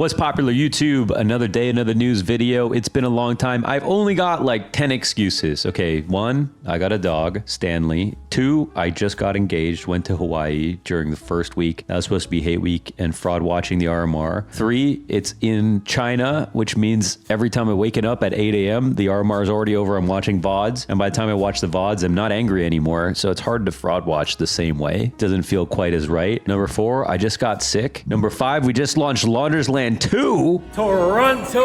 What's popular YouTube? Another day, another news video. It's been a long time. I've only got like 10 excuses. Okay, 1, I got a dog, Stanley. 2, I just got engaged, went to Hawaii during the first week. That was supposed to be hate week and fraud watching the RMR. 3, it's in China, which means every time I'm waking up at 8 a.m., the RMR is already over. I'm watching VODs. And by the time I watch the VODs, I'm not angry anymore. So it's hard to fraud watch the same way. Doesn't feel quite as right. Number 4, I just got sick. Number 5, we just launched Launders Land 2, Toronto!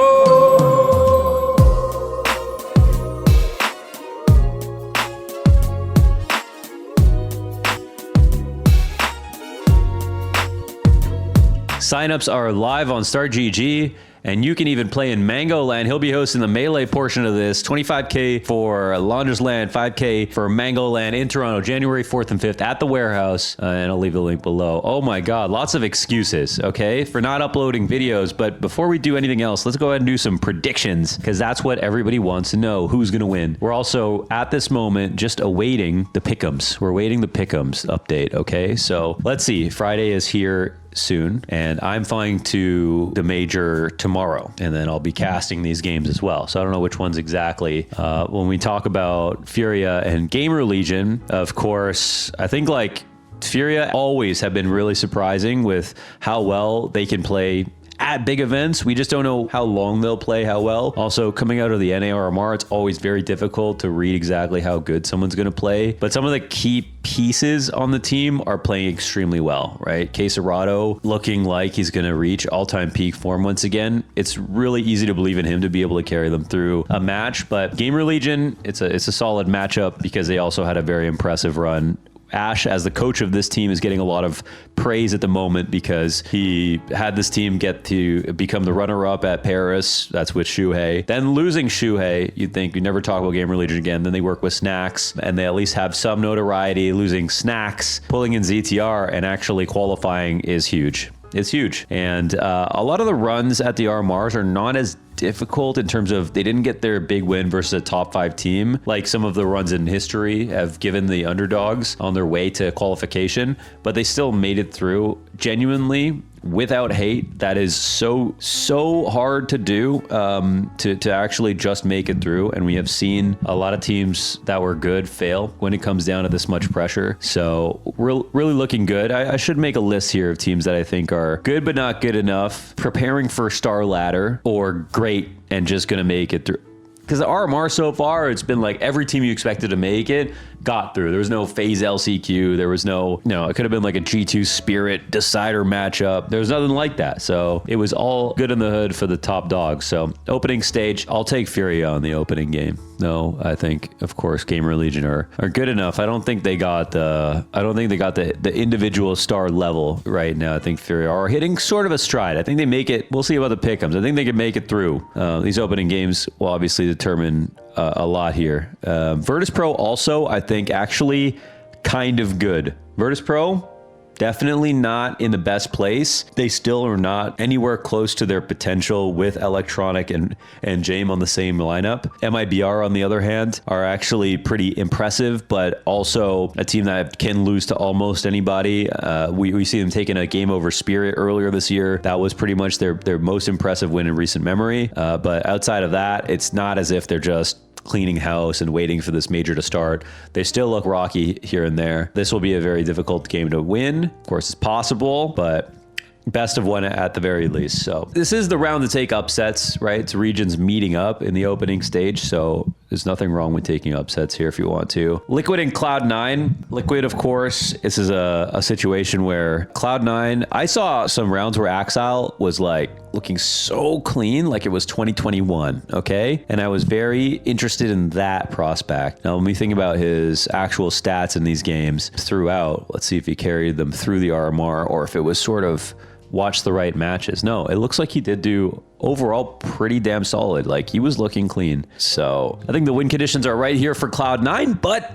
Signups are live on StartGG, and you can even play in Mango Land. He'll be hosting the Melee portion of this. $25K for Launders Land, $5K for Mango Land in Toronto, January 4th and 5th at the warehouse. And I'll leave the link below. Oh my God, lots of excuses, okay, for not uploading videos. But before we do anything else, let's go ahead and do some predictions, because that's what everybody wants to know, who's going to win. We're also at this moment just awaiting the pick'ems. We're waiting the pick'ems update, okay? So let's see. Friday is here soon, and I'm flying to the major tomorrow, and then I'll be casting these games as well. So I don't know which ones exactly. When we talk about Furia and Gamer Legion, of course, I think like Furia always have been really surprising with how well they can play at big events. We just don't know how long they'll play, how well. Also, coming out of the NARMR, it's always very difficult to read exactly how good someone's going to play. But some of the key pieces on the team are playing extremely well, right? Quesarado looking like he's going to reach all-time peak form once again. It's really easy to believe in him to be able to carry them through a match. But Gamer Legion, it's a solid matchup because they also had a very impressive run. Ash, as the coach of this team, is getting a lot of praise at the moment because he had this team get to become the runner-up at Paris. That's with Shuhei. Then losing Shuhei, you'd think we never talk about Gamer Legion again. Then they work with Snacks, and they at least have some notoriety. Losing Snacks, pulling in ZTR, and actually qualifying is huge. It's huge. And a lot of the runs at the RMRs are not as difficult in terms of they didn't get their big win versus a top 5 team like some of the runs in history have given the underdogs on their way to qualification, but they still made it through genuinely without hate. That is so hard to do, to actually just make it through. And we have seen a lot of teams that were good fail when it comes down to this much pressure. So we're really looking good. I should make a list here of teams that I think are good but not good enough, preparing for Star Ladder, or great and just gonna make it through. Because the RMR so far, it's been like every team you expected to make it got through. There was no phase LCQ. There was no, it could have been like a G2 Spirit decider matchup. There was nothing like that. So it was all good in the hood for the top dogs. So opening stage, I'll take Furia on the opening game. No, I think, of course, Gamer Legion are good enough. I don't think they got the individual star level right now. I think Furia are hitting sort of a stride. I think they make it. We'll see about the pick'ems. I think they can make it through. These opening games will obviously determine a lot here. Virtus Pro also, I think, actually kind of good. Virtus Pro, definitely not in the best place. They still are not anywhere close to their potential with Electronic and Jame on the same lineup. MIBR, on the other hand, are actually pretty impressive, but also a team that can lose to almost anybody. We see them taking a game over Spirit earlier this year. That was pretty much their most impressive win in recent memory. But outside of that, it's not as if they're just cleaning house and waiting for this major to start. They still look rocky here and there. This will be a very difficult game to win. Of course, it's possible, but best of one at the very least. So this is the round to take upsets, right? It's regions meeting up in the opening stage. So there's nothing wrong with taking upsets here if you want to. Liquid and Cloud9. Liquid, of course, this is a situation where Cloud9, I saw some rounds where Axile was like looking so clean, like it was 2021, okay? And I was very interested in that prospect. Now, when we think about his actual stats in these games throughout, let's see if he carried them through the RMR or if it was sort of watch the right matches. No, it looks like he did do overall pretty damn solid. Like he was looking clean. So I think the win conditions are right here for Cloud9, but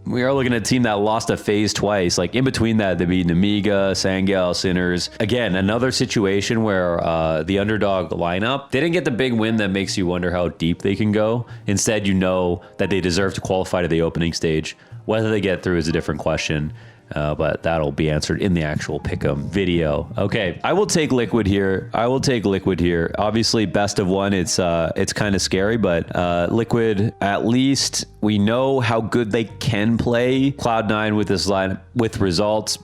we are looking at a team that lost a phase twice. Like in between that, they beat Namiga, Sangel, Sinners. Again, another situation where the underdog lineup didn't get the big win that makes you wonder how deep they can go. Instead, you know that they deserve to qualify to the opening stage. Whether they get through is a different question. but that'll be answered in the actual pick'em video. Okay, I will take Liquid here. Obviously, best of one. It's kind of scary, but Liquid, at least we know how good they can play. Cloud9 with this lineup, with results.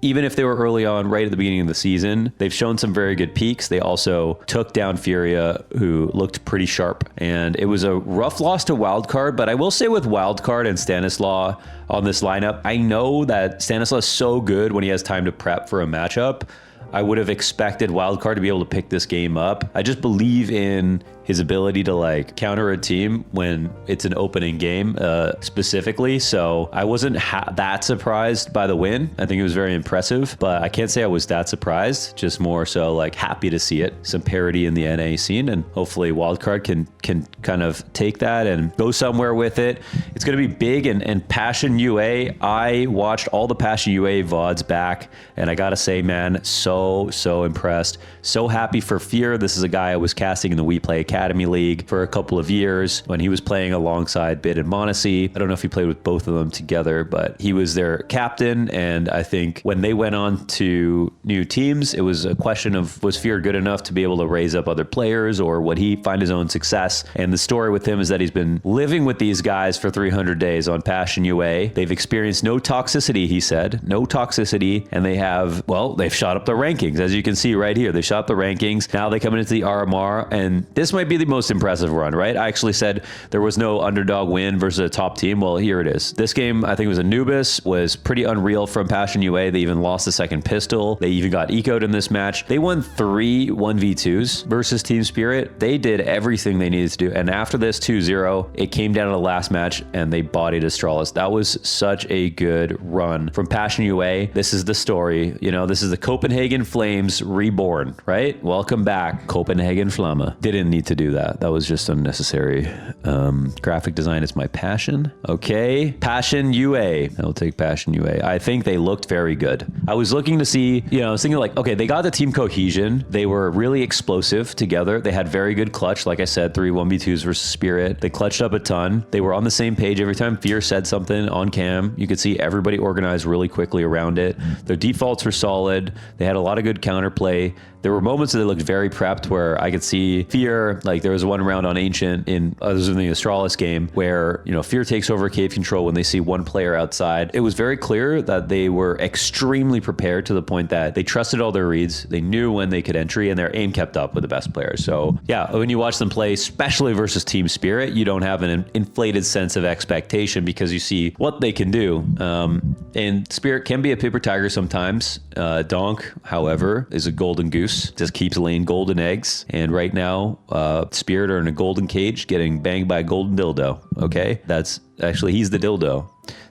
Even if they were early on, right at the beginning of the season, they've shown some very good peaks. They also took down Furia, who looked pretty sharp. And it was a rough loss to Wildcard, but I will say with Wildcard and Stanislaw on this lineup, I know that Stanislaw is so good when he has time to prep for a matchup. I would have expected Wildcard to be able to pick this game up. I just believe in his ability to like counter a team when it's an opening game specifically. So I wasn't that surprised by the win. I think it was very impressive, but I can't say I was that surprised, just more so like happy to see it. Some parity in the NA scene, and hopefully Wildcard can kind of take that and go somewhere with it. It's going to be big. And Passion UA, I watched all the Passion UA VODs back, and I gotta say, man, so impressed. So happy for Fear. This is a guy I was casting in the We Play Academy League for a couple of years when he was playing alongside Bid and Monacy. I don't know if he played with both of them together, but he was their captain. And I think when they went on to new teams, it was a question of, was Fear good enough to be able to raise up other players, or would he find his own success? And the story with him is that he's been living with these guys for 300 days on Passion UA. They've experienced no toxicity, he said, no toxicity. And they have, well, they've shot up the rankings. As you can see right here, they shot up the rankings. Now they come into the RMR, and this might be the most impressive run, right? I actually said there was no underdog win versus a top team. Well, here it is. This game, I think it was Anubis, was pretty unreal from Passion UA. They even lost the second pistol. They even got ecoed in this match. They won 3 1v2s versus Team Spirit. They did everything they needed to do. And after this 2-0, it came down to the last match and they bodied Astralis. That was such a good run from Passion UA. This is the story. You know, this is the Copenhagen Flames reborn, right? Welcome back, Copenhagen Flamme. Didn't need to do that. That was just unnecessary. Graphic design is my passion. Okay. Passion UA. I'll take Passion UA. I think they looked very good. I was looking to see, you know, I was thinking like, okay, they got the team cohesion. They were really explosive together. They had very good clutch. Like I said, 3 1v2s versus Spirit. They clutched up a ton. They were on the same page every time Fear said something on cam. You could see everybody organized really quickly around it. Their defaults were solid. They had a lot of good counterplay. There were moments that they looked very prepped where I could see Fear, like there was one round on Ancient in others in the Astralis game where, you know, Fear takes over cave control when they see one player outside. It was very clear that they were extremely prepared to the point that they trusted all their reads. They knew when they could entry and their aim kept up with the best players. So yeah, when you watch them play, especially versus Team Spirit, you don't have an inflated sense of expectation because you see what they can do. And Spirit can be a paper tiger sometimes. Donk, however, is a golden goose. Just keeps laying golden eggs. And right now, Spirit are in a golden cage getting banged by a golden dildo. Okay? That's actually, he's the dildo.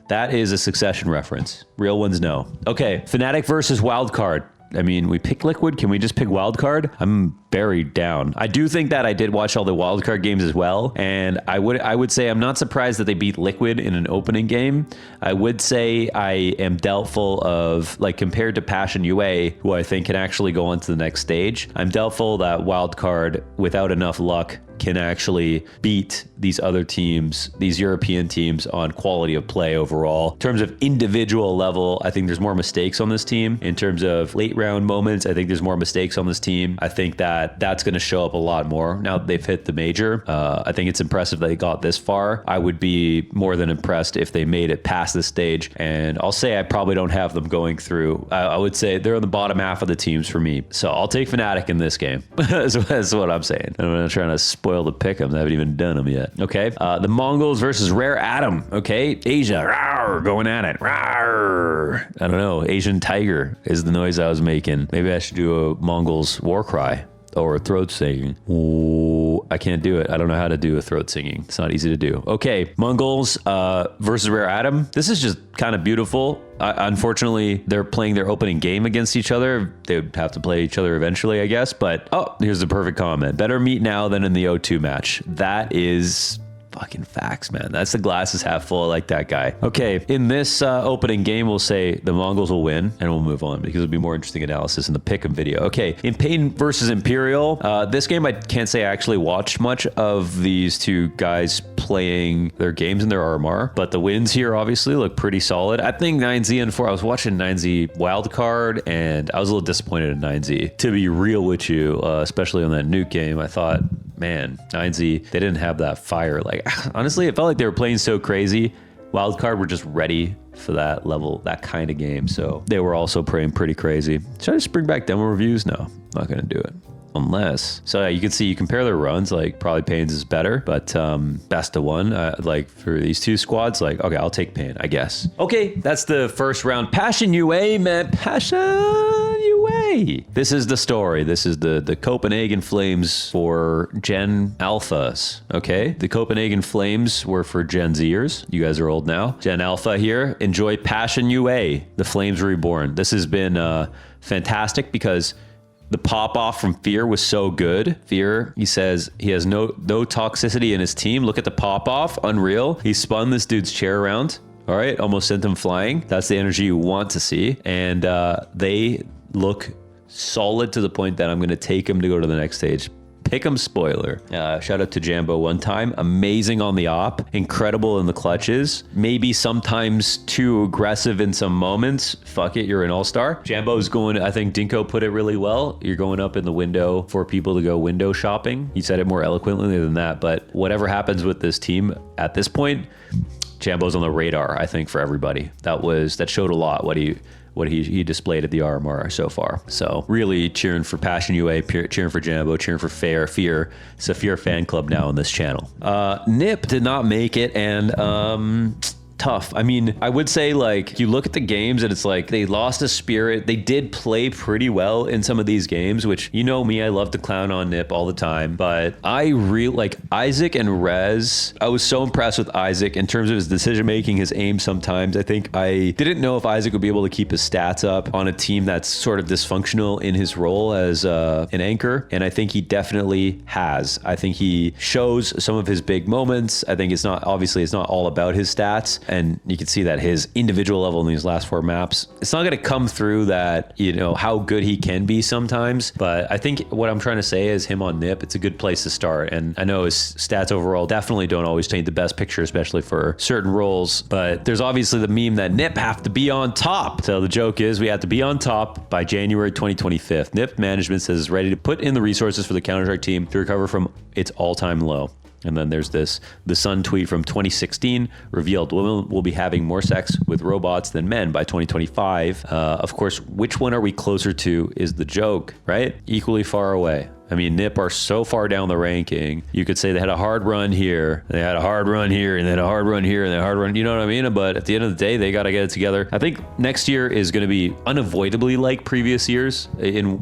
That is a Succession reference. Real ones know. Okay, Fnatic versus Wildcard. I mean, we pick Liquid. Can we just pick Wildcard? I'm buried down. I do think that I did watch all the Wildcard games as well, and I would say I'm not surprised that they beat Liquid in an opening game. I would say I am doubtful of, like, compared to Passion UA, who I think can actually go on to the next stage, I'm doubtful that Wildcard, without enough luck, can actually beat these other teams, these European teams, on quality of play overall. In terms of individual level, I think there's more mistakes on this team. In terms of late round moments, I think there's more mistakes on this team. I think that that's going to show up a lot more now that they've hit the major. I think it's impressive that they got this far. I would be more than impressed if they made it past this stage. And I'll say I probably don't have them going through. I would say they're on the bottom half of the teams for me. So I'll take Fnatic in this game. That's what I'm saying. I'm not trying to spoil the pick'ems. I haven't even done them yet. Okay. The Mongols versus Rare Atom. Okay. Asia. Rawr, going at it. Rawr. I don't know. Asian tiger is the noise I was making. Maybe I should do a Mongols war cry or a throat singing. Ooh, I can't do it. I don't know how to do a throat singing. It's not easy to do. Okay. Mongols versus Rare Atom. This is just kind of beautiful. Unfortunately, they're playing their opening game against each other. They would have to play each other eventually, I guess. But, oh, here's the perfect comment. Better meet now than in the O2 match. That is Fucking facts, man. That's the glass is half full. I like that guy. Okay, in this opening game, we'll say the Mongols will win, and we'll move on because it'll be more interesting analysis in the pick'em video. Okay, in Pain versus Imperial, this game I can't say I actually watched much of these two guys playing their games in their RMR, but the wins here obviously look pretty solid. I think 9Z and 4, I was watching 9Z wildcard, and I was a little disappointed in 9Z. To be real with you, especially on that nuke game, I thought, man, 9Z, they didn't have that fire. Like, honestly, it felt like they were playing so crazy. Wildcard were just ready for that level, that kind of game. So they were also playing pretty crazy. Should I just bring back demo reviews? No, not going to do it. Unless, so yeah, you can see, you compare their runs, like probably Pain's is better, but best of one, like for these two squads, like, okay, I'll take Pain, I guess. Okay, that's the first round. Passion UA, man, Passion UA. This is the story. This is the Copenhagen Flames for Gen Alphas, okay? The Copenhagen Flames were for Gen Zers. You guys are old now. Gen Alpha here, enjoy Passion UA, the Flames Reborn. This has been fantastic because the pop-off from Fear was so good. Fear, he says he has no toxicity in his team. Look at the pop-off, unreal. He spun this dude's chair around, all right? Almost sent him flying. That's the energy you want to see. And they look solid to the point that I'm gonna take him to go to the next stage. Pick'em spoiler. Shout out to Jambo one time. Amazing on the op. Incredible in the clutches. Maybe sometimes too aggressive in some moments. Fuck it, you're an all-star. Jambo's going, I think Dinko put it really well. You're going up in the window for people to go window shopping. He said it more eloquently than that, but whatever happens with this team at this point, Jambo's on the radar, I think, for everybody. That showed a lot what he displayed at the RMR so far. So really cheering for Passion UA, cheering for Jambo, cheering for Fear. It's a Fear fan club now on this channel. Nip did not make it, and tough. I mean, I would say, like, you look at the games and it's like they lost a spirit. They did play pretty well in some of these games, which, you know me, I love to clown on Nip all the time, but I really like Isaac and Rez. I was so impressed with Isaac in terms of his decision making, his aim sometimes. I think I didn't know if Isaac would be able to keep his stats up on a team that's sort of dysfunctional in his role as an anchor, and I think he definitely has. I think he shows some of his big moments. I think it's not all about his stats, and you can see that his individual level in these last 4 maps, it's not going to come through that, you know, how good he can be sometimes. But I think what I'm trying to say is him on Nip, it's a good place to start. And I know his stats overall definitely don't always paint the best picture, especially for certain roles. But there's obviously the meme that Nip have to be on top. So the joke is we have to be on top by January 2025. Nip management says it's ready to put in the resources for the Counter-Strike team to recover from its all-time low. And then there's the Sun tweet from 2016 revealed women will be having more sex with robots than men by 2025. Of course, which one are we closer to is the joke, right? Equally far away. I mean, Nip are so far down the ranking. You could say they had a hard run here, they had a hard run here, and they had a hard run here, and they had a hard run, you know what I mean? But at the end of the day, they got to get it together. I think next year is going to be unavoidably like previous years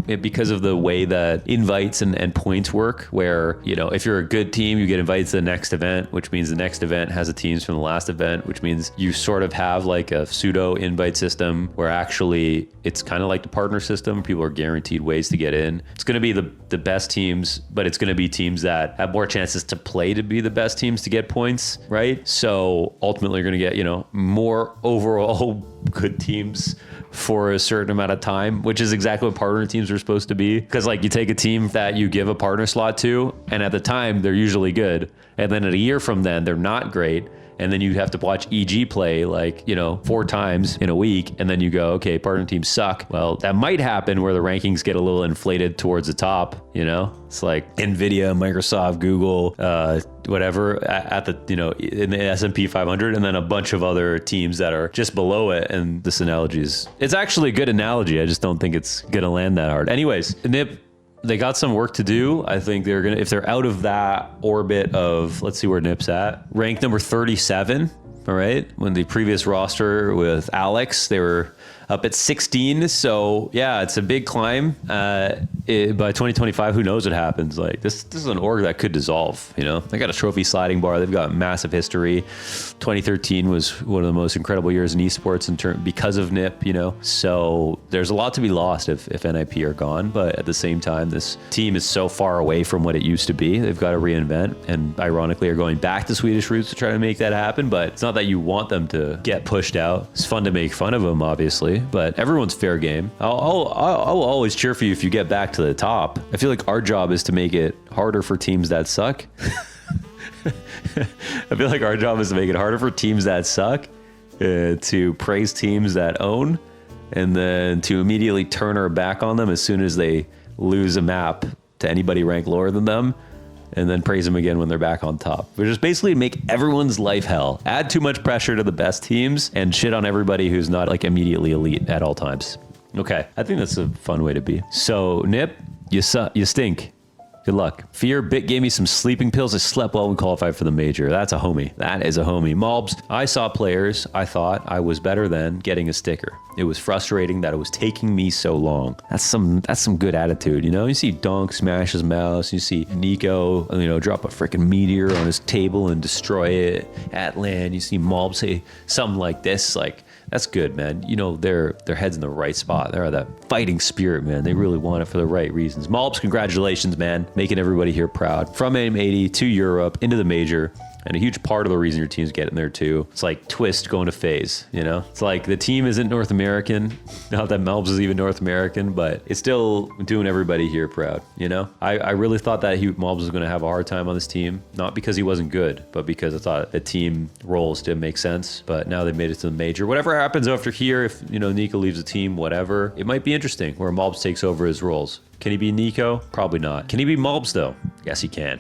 because of the way that invites and points work, where, you know, if you're a good team, you get invited to the next event, which means the next event has the teams from the last event, which means you sort of have like a pseudo invite system where actually it's kind of like the partner system. People are guaranteed ways to get in. It's going to be the best teams, but it's going to be teams that have more chances to play to be the best teams to get points, right? So ultimately you're going to get, you know, more overall good teams for a certain amount of time, which is exactly what partner teams are supposed to be. Because like you take a team that you give a partner slot to, and at the time they're usually good, and then a year from then they're not great, and then you have to watch EG play like, you know, 4 times in a week, and then you go, okay, partner teams suck. Well, that might happen where the rankings get a little inflated towards the top, you know? It's like Nvidia, Microsoft, Google, whatever at the, you know, in the S&P 500, and then a bunch of other teams that are just below it. And this analogy it's actually a good analogy. I just don't think it's gonna land that hard. Anyways, Nip, they got some work to do. I think they're gonna, if they're out of that orbit of, let's see where Nip's at, ranked number 37. All right. When the previous roster with Alex, they were up at 16. So yeah, it's a big climb. By 2025, who knows what happens? Like this is an org that could dissolve. You know, they got a trophy sliding bar. They've got massive history. 2013 was one of the most incredible years in esports because of NIP. You know, so there's a lot to be lost if NIP are gone. But at the same time, this team is so far away from what it used to be. They've got to reinvent, and ironically, are going back to Swedish roots to try to make that happen. But it's not that you want them to get pushed out. It's fun to make fun of them, obviously, but everyone's fair game. I'll always cheer for you if you get back to the top. I feel like our job is to make it harder for teams that suck. I feel like our job is to make it harder for teams that suck, to praise teams that own, and then to immediately turn our back on them as soon as they lose a map to anybody ranked lower than them, and then praise them again when they're back on top. We just basically make everyone's life hell, add too much pressure to the best teams, and shit on everybody who's not like immediately elite at all times. Okay, I think that's a fun way to be. So Nip, you stink. Good luck. Fear Bit gave me some sleeping pills. I slept well and qualified for the major. That's a homie. That is a homie. MALBS, I saw players I thought I was better than getting a sticker. It was frustrating that it was taking me so long. That's some good attitude, you know? You see Donk smash his mouse. You see Nico, you know, drop a freaking meteor on his table and destroy it at land. You see MALBS say something like this, like, that's good, man. You know, their head's in the right spot. They're that fighting spirit, man. They really want it for the right reasons. MALBS, congratulations, man. Making everybody here proud. From AIM-80 to Europe, into the major. And a huge part of the reason your team's getting there too. It's like Twist going to FaZe, you know? It's like the team isn't North American. Not that MALBS is even North American, but it's still doing everybody here proud, you know? I really thought that MALBS was gonna have a hard time on this team. Not because he wasn't good, but because I thought the team roles didn't make sense. But now they've made it to the major. Whatever happens after here, if, you know, Nico leaves the team, whatever, it might be interesting where MALBS takes over his roles. Can he be Nico? Probably not. Can he be MALBS though? Yes, he can.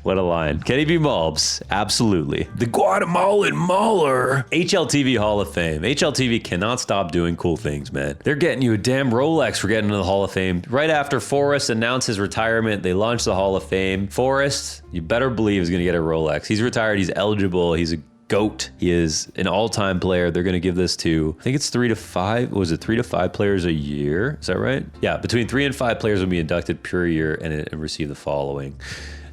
What a line. Can he be MALBS? Absolutely. The Guatemalan Mauler. HLTV Hall of Fame. HLTV cannot stop doing cool things, man. They're getting you a damn Rolex for getting into the Hall of Fame. Right after Forrest announced his retirement, they launched the Hall of Fame. Forrest, you better believe, is going to get a Rolex. He's retired. He's eligible. He's a GOAT. He is an all-time player. They're going to give this to, I think it's 3 to 5. Was it 3 to 5 players a year? Is that right? Yeah, between 3 and 5 players will be inducted per year and receive the following: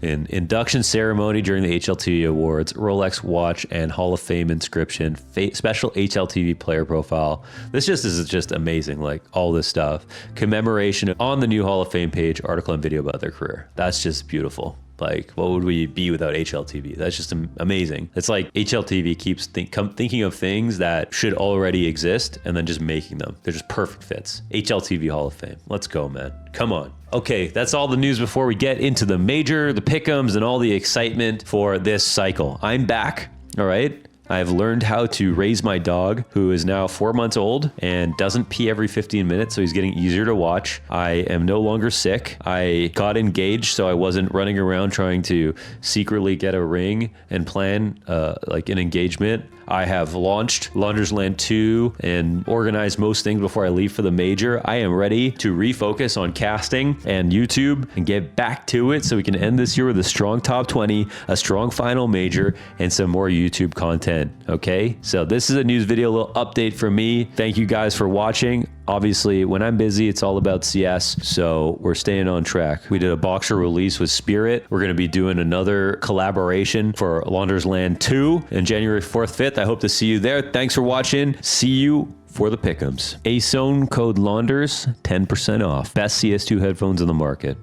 an induction ceremony during the HLTV Awards, Rolex watch, and Hall of Fame inscription, special HLTV player profile. This is just amazing, like all this stuff. Commemoration on the new Hall of Fame page, article and video about their career. That's just beautiful. Like, what would we be without HLTV? That's just amazing. It's like HLTV keeps thinking of things that should already exist and then just making them. They're just perfect fits. HLTV Hall of Fame. Let's go, man. Come on. Okay, that's all the news before we get into the major, the pick'ems, and all the excitement for this cycle. I'm back, all right? I've learned how to raise my dog, who is now 4 months old and doesn't pee every 15 minutes, so he's getting easier to watch. I am no longer sick. I got engaged, so I wasn't running around trying to secretly get a ring and plan like an engagement. I have launched Launders Land 2 and organized most things before I leave for the major. I am ready to refocus on casting and YouTube and get back to it so we can end this year with a strong top 20, a strong final major, and some more YouTube content. Okay, so this is a news video, a little update from me. Thank you guys for watching. Obviously, when I'm busy, it's all about CS, so we're staying on track. We did a boxer release with Spirit. We're going to be doing another collaboration for Launders Land 2 on January 4th, 5th. I hope to see you there. Thanks for watching. See you for the pick'ems. ASON code Launders, 10% off. Best CS2 headphones in the market.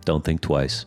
Don't think twice.